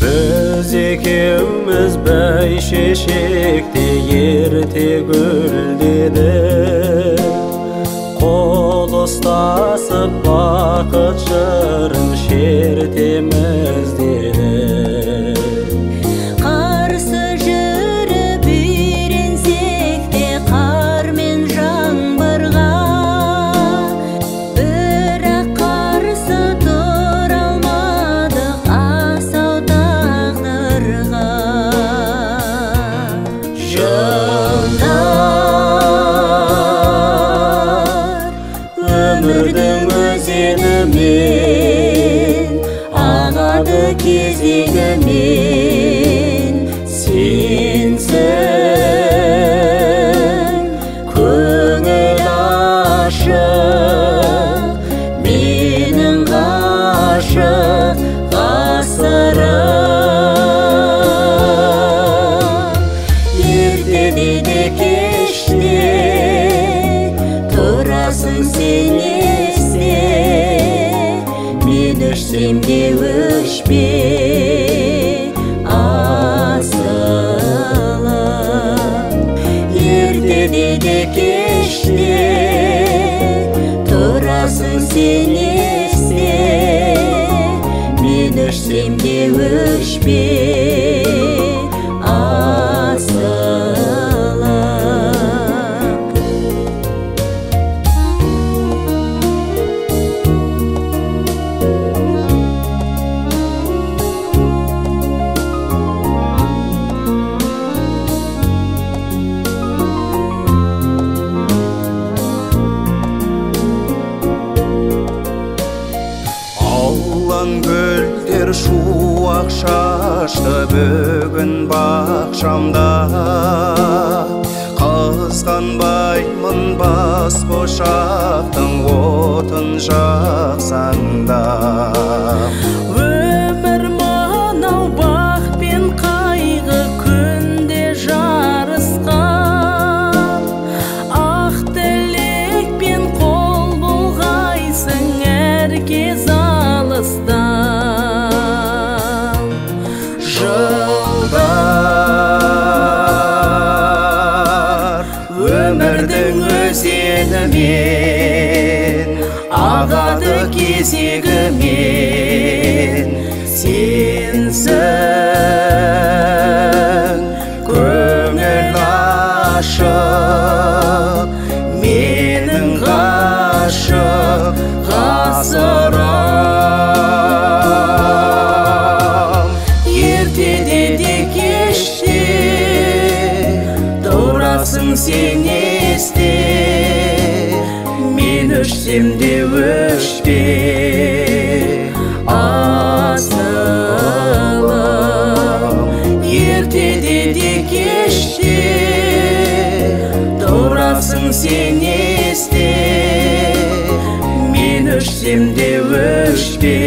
Biz ekеуміз бәйшешекте ерте гүлдедік, қол ұстасып бақыт жырын шертеміз дедік. Қарсы жүріп үйренсек те қар мен жаңбырға, бірақ қарсы тұра алмадық асау тағдырға. Жылдар өмірдің өзенімен ағады кезегімен, сенсің көңіл ашық, менің ғашық ғасырым. Ертеде де кеште тұрасың сен есте, мен өшсем де өшпе асылым. Ертеде де кеште тұрасың сен есте, мен өшсем де өшпе Аллан гүлдер шуақ шашты бүгін бақшамда, қызғанбаймын бас бошақтың отын жақсаңда. Өмір мынау бақ пен қайғы күнде жарысқан, ақ тілекпен қол бұлғайсың әр кез алыстан. Жылдар өмірдің өзенімен ағады кезегімен, сенсің көңіл ашық, менің ғашық ғасырым. Ертеде де кеште тұрасың сен есте, мен өшсем де өшпе асылым. Ертеде де кеште тұрасың сен есте, мен өшсем де өшпе